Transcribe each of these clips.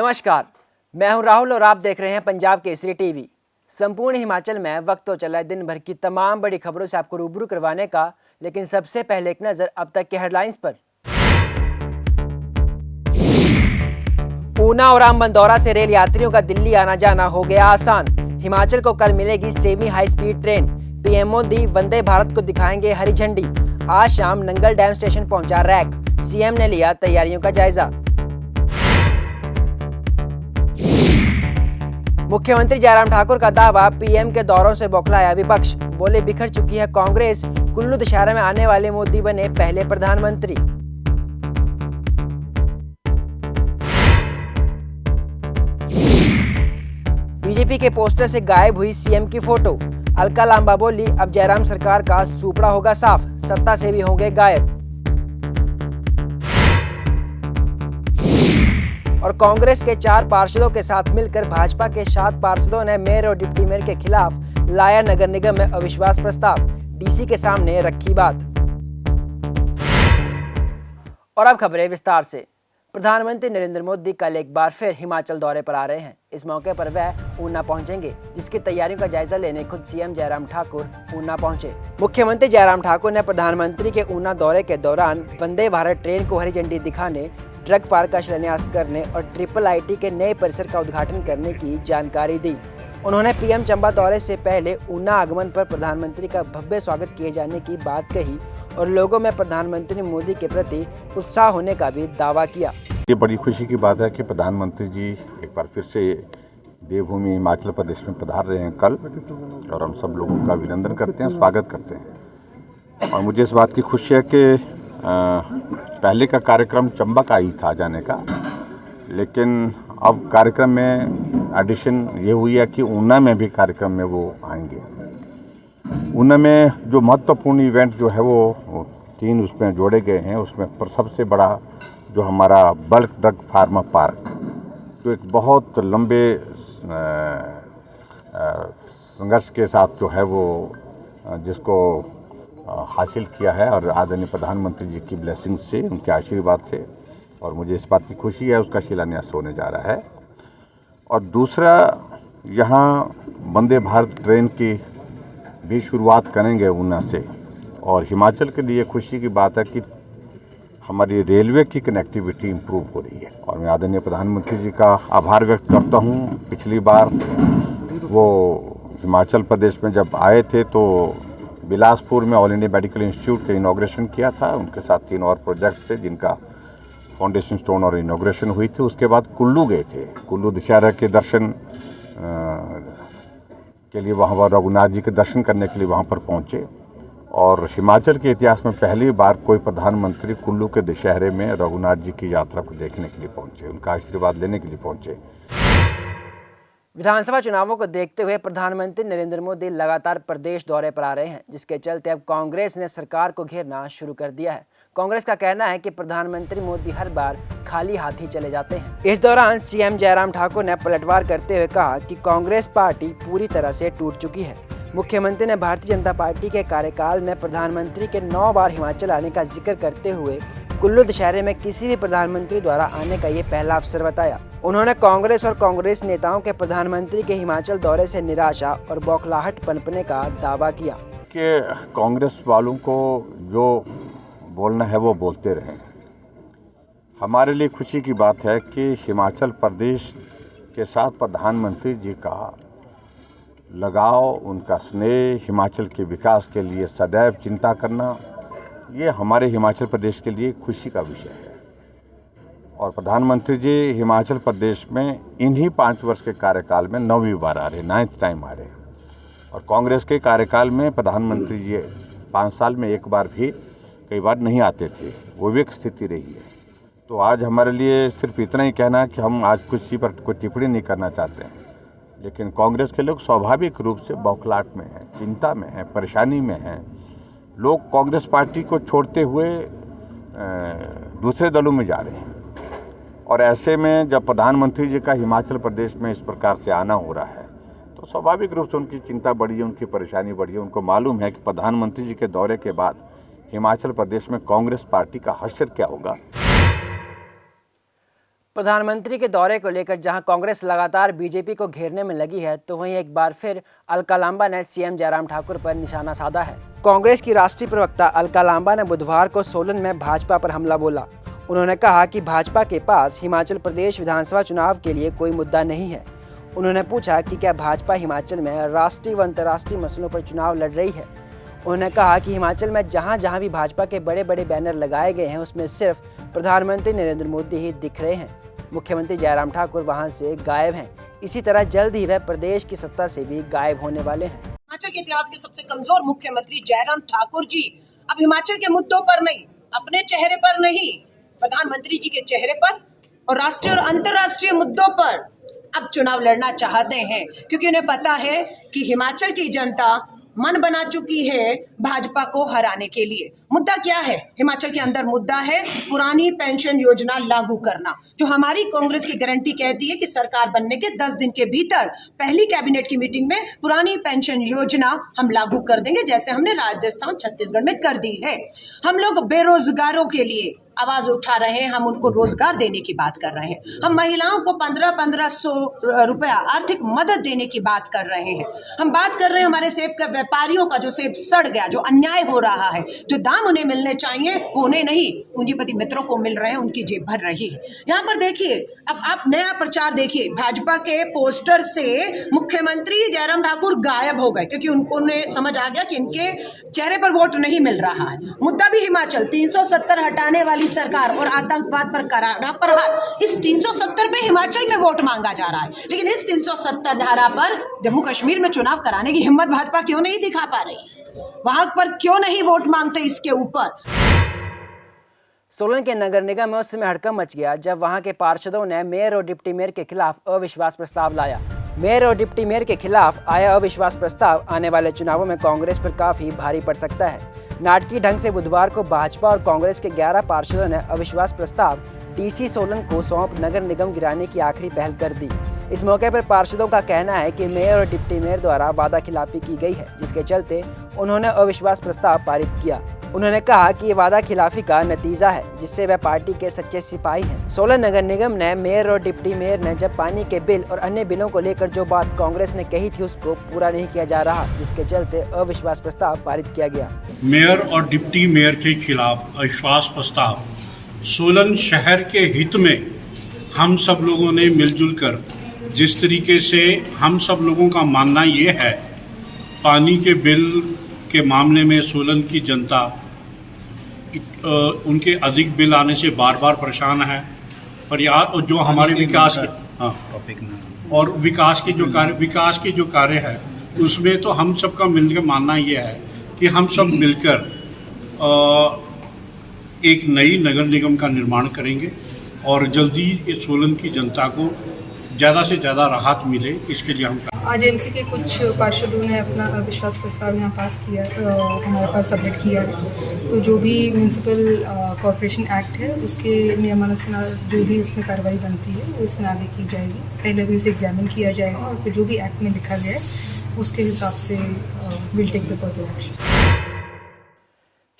नमस्कार, मैं हूं राहुल और आप देख रहे हैं पंजाब केसरी टीवी। संपूर्ण हिमाचल में वक्त तो चला है दिन भर की तमाम बड़ी खबरों से आपको रूबरू करवाने का, लेकिन सबसे पहले एक नजर अब तक के हेडलाइंस पर। ऊना और आम बंदौरा से रेल यात्रियों का दिल्ली आना जाना हो गया आसान। हिमाचल को कल मिलेगी semi high speed train. PM Modi Vande Bharat को दिखाएंगे हरी झंडी। आज शाम नंगल डैम स्टेशन पहुंचा रैक। सीएम ने लिया तैयारियों का जायजा। मुख्यमंत्री जयराम ठाकुर का दावा, पीएम के दौरों से बौखलाया विपक्ष। बोले बिखर चुकी है कांग्रेस, कुल्लू दशहरा में आने वाले मोदी बने पहले प्रधानमंत्री। बीजेपी के पोस्टर से गायब हुई सीएम की फोटो। अलका लांबा बोली, अब जयराम सरकार का सुपड़ा होगा साफ, सत्ता से भी होंगे गायब। और कांग्रेस के 4 पार्षदों के साथ मिलकर भाजपा के 7 पार्षदों ने मेयर और डिप्टी मेयर के खिलाफ लाया नगर निगम में अविश्वास प्रस्ताव। डीसी के सामने रखी बात। और अब खबरें विस्तार से। प्रधानमंत्री नरेंद्र मोदी कल एक बार फिर हिमाचल दौरे पर आ रहे हैं। इस मौके पर वह ऊना पहुंचेंगे, जिसकी तैयारियों का जायजा लेने खुद सीएम जयराम ठाकुर ऊना पहुंचे। मुख्यमंत्री जयराम ठाकुर ने प्रधानमंत्री के ऊना दौरे के दौरान वंदे भारत ट्रेन को हरी झंडी दिखाने, ट्रक पार्क का शिलान्यास करने और ट्रिपल आईटी के नए परिसर का उद्घाटन करने की जानकारी दी। उन्होंने पीएम चंबा दौरे से पहले ऊना आगमन पर प्रधानमंत्री का भव्य स्वागत किए जाने की बात कही और लोगों में प्रधानमंत्री मोदी के प्रति उत्साह होने का भी दावा किया। ये बड़ी खुशी की बात है कि प्रधानमंत्री जी एक बार फिर से देवभूमि हिमाचल प्रदेश में पधार रहे हैं कल, और हम सब लोगों का अभिनंदन करते हैं, स्वागत करते हैं। और मुझे इस बात की खुशी है कि पहले का कार्यक्रम चंबा का ही था जाने का, लेकिन अब कार्यक्रम में एडिशन ये हुई है कि ऊना में भी कार्यक्रम में वो आएंगे। ऊना में जो महत्वपूर्ण इवेंट जो है वो 3 उसमें जोड़े गए हैं। उसमें पर सबसे बड़ा जो हमारा बल्क ड्रग फार्मा पार्क, जो एक बहुत लंबे संघर्ष के साथ जो है वो जिसको हासिल किया है, और आदरणीय प्रधानमंत्री जी की ब्लेसिंग से, उनके आशीर्वाद से, और मुझे इस बात की खुशी है, उसका शिलान्यास होने जा रहा है। और दूसरा, यहाँ वंदे भारत ट्रेन की भी शुरुआत करेंगे ऊना से। और हिमाचल के लिए खुशी की बात है कि हमारी रेलवे की कनेक्टिविटी इम्प्रूव हो रही है, और मैं आदरणीय प्रधानमंत्री जी का आभार व्यक्त करता हूँ। पिछली बार वो हिमाचल प्रदेश में जब आए थे तो बिलासपुर में ऑल इंडिया मेडिकल इंस्टीट्यूट का इनॉग्रेशन किया था। उनके साथ 3 और प्रोजेक्ट्स थे जिनका फाउंडेशन स्टोन और इनॉग्रेशन हुई थी। उसके बाद कुल्लू गए थे, कुल्लू दशहरा के दर्शन के लिए वहाँ पर रघुनाथ जी के दर्शन करने के लिए वहाँ पर पहुँचे। और हिमाचल के इतिहास में पहली बार कोई प्रधानमंत्री कुल्लू के दशहरे में रघुनाथ जी की यात्रा को देखने के लिए पहुँचे, उनका आशीर्वाद लेने के लिए पहुँचे। विधानसभा चुनावों को देखते हुए प्रधानमंत्री नरेंद्र मोदी लगातार प्रदेश दौरे पर आ रहे हैं, जिसके चलते अब कांग्रेस ने सरकार को घेरना शुरू कर दिया है। कांग्रेस का कहना है कि प्रधानमंत्री मोदी हर बार खाली हाथ ही चले जाते हैं। इस दौरान सीएम जयराम ठाकुर ने पलटवार करते हुए कहा कि कांग्रेस पार्टी पूरी तरह से टूट चुकी है। मुख्यमंत्री ने भारतीय जनता पार्टी के कार्यकाल में प्रधानमंत्री के 9 बार हिमाचल आने का जिक्र करते हुए कुल्लू दशहरे में किसी भी प्रधानमंत्री द्वारा आने का ये पहला अवसर बताया। उन्होंने कांग्रेस और कांग्रेस नेताओं के प्रधानमंत्री के हिमाचल दौरे से निराशा और बौखलाहट पनपने का दावा किया कि कांग्रेस वालों को जो बोलना है वो बोलते रहें। हमारे लिए खुशी की बात है कि हिमाचल प्रदेश के साथ प्रधानमंत्री जी का लगाव, उनका स्नेह, हिमाचल के विकास के लिए सदैव चिंता करना, ये हमारे हिमाचल प्रदेश के लिए खुशी का विषय है। और प्रधानमंत्री जी हिमाचल प्रदेश में इन्हीं 5 वर्ष के कार्यकाल में 9वीं बार आ रहे, 9th टाइम आ रहे हैं। और कांग्रेस के कार्यकाल में प्रधानमंत्री जी 5 साल में एक बार भी कई बार नहीं आते थे, वो भी एक स्थिति रही है। तो आज हमारे लिए सिर्फ इतना ही कहना है कि हम आज किसी पर कोई टिप्पणी नहीं करना चाहते हैं, लेकिन कांग्रेस के लोग स्वाभाविक रूप से बौखलाहट में हैं, चिंता में हैं, परेशानी में हैं। लोग कांग्रेस पार्टी को छोड़ते हुए दूसरे दलों में जा रहे हैं, और ऐसे में जब प्रधानमंत्री जी का हिमाचल प्रदेश में इस प्रकार से आना हो रहा है तो स्वाभाविक रूप से उनकी चिंता बढ़ी है, उनकी परेशानी बढ़ी है। उनको मालूम है कि प्रधानमंत्री जी के दौरे के बाद हिमाचल प्रदेश में कांग्रेस पार्टी का हश्र क्या होगा। प्रधानमंत्री के दौरे को लेकर जहां कांग्रेस लगातार बीजेपी को घेरने में लगी है, तो वहीं एक बार फिर अलका लांबा ने सीएम जयराम ठाकुर पर निशाना साधा है। कांग्रेस की राष्ट्रीय प्रवक्ता अलका लांबा ने बुधवार को सोलन में भाजपा पर हमला बोला। उन्होंने कहा कि भाजपा के पास हिमाचल प्रदेश विधानसभा चुनाव के लिए कोई मुद्दा नहीं है। उन्होंने पूछा कि क्या भाजपा हिमाचल में राष्ट्रीय व अंतर्राष्ट्रीय मसलों पर चुनाव लड़ रही है। उन्होंने कहा कि हिमाचल में जहां जहां भी भाजपा के बड़े बड़े बैनर लगाए गए हैं, उसमें सिर्फ प्रधानमंत्री नरेंद्र मोदी ही दिख रहे हैं। मुख्यमंत्री जयराम ठाकुर वहां से गायब हैं। इसी तरह जल्द ही वह प्रदेश की सत्ता से भी गायब होने वाले हैं। हिमाचल के इतिहास के सबसे कमजोर मुख्यमंत्री जयराम ठाकुर जी अब हिमाचल के मुद्दों पर नहीं, अपने चेहरे पर नहीं, प्रधानमंत्री जी के चेहरे पर और राष्ट्रीय और अंतर्राष्ट्रीय मुद्दों पर अब चुनाव लड़ना चाहते हैं, क्योंकि उन्हें पता है कि हिमाचल की जनता मन बना चुकी है भाजपा को हराने के लिए। मुद्दा क्या है? हिमाचल के अंदर मुद्दा है पुरानी पेंशन योजना लागू करना, जो हमारी कांग्रेस की गारंटी कहती है कि सरकार बनने के 10 दिन के भीतर पहली कैबिनेट की मीटिंग में पुरानी पेंशन योजना हम लागू कर देंगे, जैसे हमने राजस्थान छत्तीसगढ़ में कर दी है। हम लोग बेरोजगारों के लिए आवाज उठा रहे हैं, हम उनको रोजगार देने की बात कर रहे हैं। हम महिलाओं को 1500 रुपया आर्थिक मदद देने की बात कर रहे हैं। हम बात कर रहे हैं हमारे सेब के व्यापारियों का, जो सेब सड़ गया, जो अन्याय हो रहा है, जो दाम उन्हें मिलने चाहिए वो उन्हें नहीं, पूंजीपति मित्रों को मिल रहे हैं, उनकी जेब भर रही है। यहाँ पर देखिए, अब आप नया प्रचार देखिए, भाजपा के पोस्टर से मुख्यमंत्री जयराम ठाकुर गायब हो गए, क्योंकि उनको समझ आ गया कि इनके चेहरे पर वोट नहीं मिल रहा है। मुद्दा भी हिमाचल, 370 हटाने वाली सरकार और आतंकवाद पर करारा प्रहार। इस 370 पे हिमाचल में वोट मांगा जा रहा है, लेकिन इस 370 धारा पर जम्मू कश्मीर में चुनाव कराने की हिम्मत भाजपा क्यों नहीं दिखा पा रही? वहां पर क्यों नहीं वोट मांगते इसके ऊपर? सोलन के नगर निगम में उस समय हड़कंप मच गया जब वहां के पार्षदों ने मेयर और डिप्टी मेयर के खिलाफ अविश्वास प्रस्ताव लाया। मेयर और डिप्टी मेयर के खिलाफ आया अविश्वास प्रस्ताव आने वाले चुनावों में कांग्रेस पर काफी भारी पड़ सकता है। नाटकीय ढंग से बुधवार को भाजपा और कांग्रेस के 11 पार्षदों ने अविश्वास प्रस्ताव डीसी सोलन को सौंप नगर निगम गिराने की आखिरी पहल कर दी। इस मौके पर पार्षदों का कहना है कि मेयर और डिप्टी मेयर द्वारा वादा खिलाफी की गई है, जिसके चलते उन्होंने अविश्वास प्रस्ताव पारित किया। उन्होंने कहा कि ये वादा खिलाफी का नतीजा है, जिससे वह पार्टी के सच्चे सिपाही हैं। सोलन नगर निगम ने मेयर और डिप्टी मेयर ने जब पानी के बिल और अन्य बिलों को लेकर जो बात कांग्रेस ने कही थी उसको पूरा नहीं किया जा रहा, जिसके चलते अविश्वास प्रस्ताव पारित किया गया। मेयर और डिप्टी मेयर के खिलाफ अविश्वास प्रस्ताव सोलन शहर के हित में हम सब लोगों ने मिलजुल कर, जिस तरीके से हम सब लोगों का मानना ये है, पानी के बिल के मामले में सोलन की जनता उनके अधिक बिल आने से बार बार परेशान है, और यार जो हमारे विकास और विकास के जो कार्य है उसमें तो हम सबका मिलकर मानना ये है कि हम सब मिलकर एक नई नगर निगम का निर्माण करेंगे और जल्दी इस सोलन की जनता को ज़्यादा से ज़्यादा राहत मिले, इसके लिए हम आज एमसी के कुछ पार्षदों ने अपना अविश्वास प्रस्ताव यहाँ पास किया, हमारे पास सबमिट किया है। तो जो भी म्यूनसिपल कॉरपोरेशन एक्ट है उसके नियमानुसार जो भी उसमें कार्रवाई बनती है वो इसमें आगे की जाएगी। पहले भी इसे एग्जामिन किया जाएगा और फिर जो भी एक्ट में लिखा गया है उसके हिसाब से will take the further action.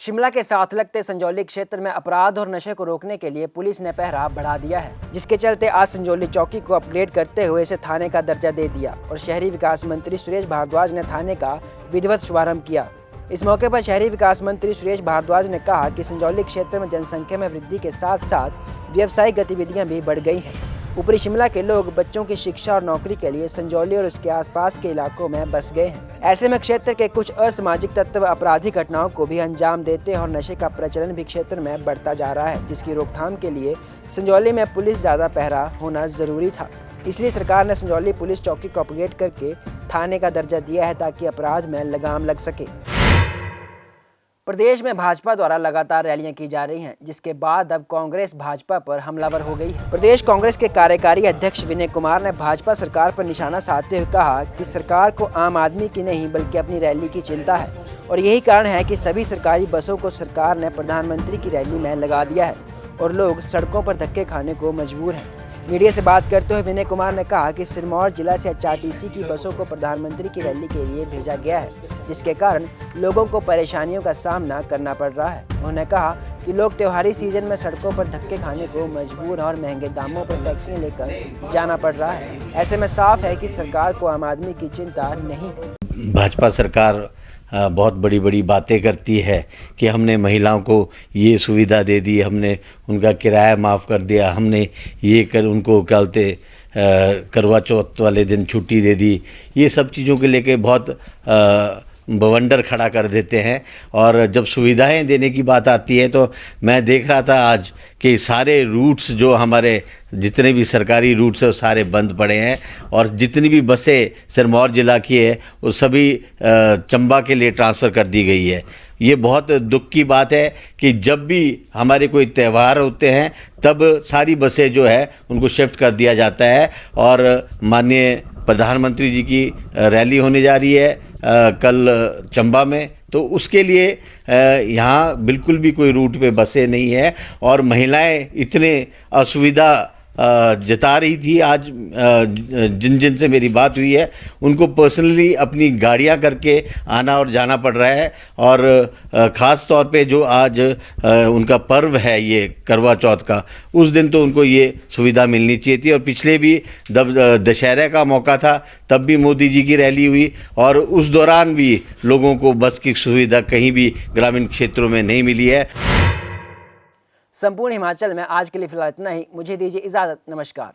Shimla के साथ लगते संजौली क्षेत्र में अपराध और नशे को रोकने के लिए पुलिस ने पहरा बढ़ा दिया है, जिसके चलते आज संजौली चौकी को अपग्रेड करते हुए इसे थाने का दर्जा दे दिया और शहरी विकास मंत्री सुरेश भारद्वाज ने थाने का विधिवत शुभारंभ किया। इस मौके पर शहरी विकास मंत्री सुरेश भारद्वाज ने कहा कि संजौली क्षेत्र में जनसंख्या में वृद्धि के साथ साथ व्यावसायिक गतिविधियां भी बढ़ गई हैं। ऊपरी शिमला के लोग बच्चों की शिक्षा और नौकरी के लिए संजौली और उसके आसपास के इलाकों में बस गए हैं। ऐसे में क्षेत्र के कुछ असामाजिक तत्व आपराधिक घटनाओं को भी अंजाम देते हैं और नशे का प्रचलन भी क्षेत्र में बढ़ता जा रहा है, जिसकी रोकथाम के लिए संजौली में पुलिस ज़्यादा पहरा होना जरूरी था। इसलिए सरकार ने संजौली पुलिस चौकी को अपग्रेड करके थाने का दर्जा दिया है ताकि अपराध में लगाम लग सके। प्रदेश में भाजपा द्वारा लगातार रैलियां की जा रही हैं, जिसके बाद अब कांग्रेस भाजपा पर हमलावर हो गई है। प्रदेश कांग्रेस के कार्यकारी अध्यक्ष विनय कुमार ने भाजपा सरकार पर निशाना साधते हुए कहा कि सरकार को आम आदमी की नहीं बल्कि अपनी रैली की चिंता है और यही कारण है कि सभी सरकारी बसों को सरकार ने प्रधानमंत्री की रैली में लगा दिया है और लोग सड़कों पर धक्के खाने को मजबूर हैं। मीडिया से बात करते हुए विनय कुमार ने कहा कि सिरमौर जिला से एचआरटीसी की बसों को प्रधानमंत्री की रैली के लिए भेजा गया है, जिसके कारण लोगों को परेशानियों का सामना करना पड़ रहा है। उन्होंने कहा कि लोग त्योहारी सीजन में सड़कों पर धक्के खाने को मजबूर और महंगे दामों पर टैक्सी लेकर जाना पड़ रहा है। ऐसे में साफ है कि सरकार को आम आदमी की चिंता नहीं है। भाजपा सरकार बहुत बड़ी बड़ी बातें करती है कि हमने महिलाओं को ये सुविधा दे दी, हमने उनका किराया माफ़ कर दिया, हमने ये कर उनको कहते करवा चौथ वाले दिन छुट्टी दे दी। ये सब चीज़ों के लेके बहुत बवंडर खड़ा कर देते हैं। और जब सुविधाएं देने की बात आती है तो मैं देख रहा था आज कि सारे रूट्स जो हमारे जितने भी सरकारी रूट्स हैं वो सारे बंद पड़े हैं और जितनी भी बसें सिरमौर ज़िला की है वो सभी चंबा के लिए ट्रांसफ़र कर दी गई है। ये बहुत दुख की बात है कि जब भी हमारे कोई त्यौहार होते हैं तब सारी बसें जो है उनको शिफ्ट कर दिया जाता है। और माननीय प्रधानमंत्री जी की रैली होने जा रही है कल चंबा में, तो उसके लिए यहाँ बिल्कुल भी कोई रूट पे बसें नहीं है और महिलाएं इतने असुविधा जता रही थी। आज जिन से मेरी बात हुई है उनको पर्सनली अपनी गाड़ियां करके आना और जाना पड़ रहा है। और ख़ास तौर पे जो आज उनका पर्व है ये करवा चौथ का, उस दिन तो उनको ये सुविधा मिलनी चाहिए थी। और पिछले भी जब दशहरे का मौका था तब भी मोदी जी की रैली हुई और उस दौरान भी लोगों को बस की सुविधा कहीं भी ग्रामीण क्षेत्रों में नहीं मिली है। संपूर्ण हिमाचल में आज के लिए फिलहाल इतना ही। मुझे दीजिए इजाज़त। नमस्कार।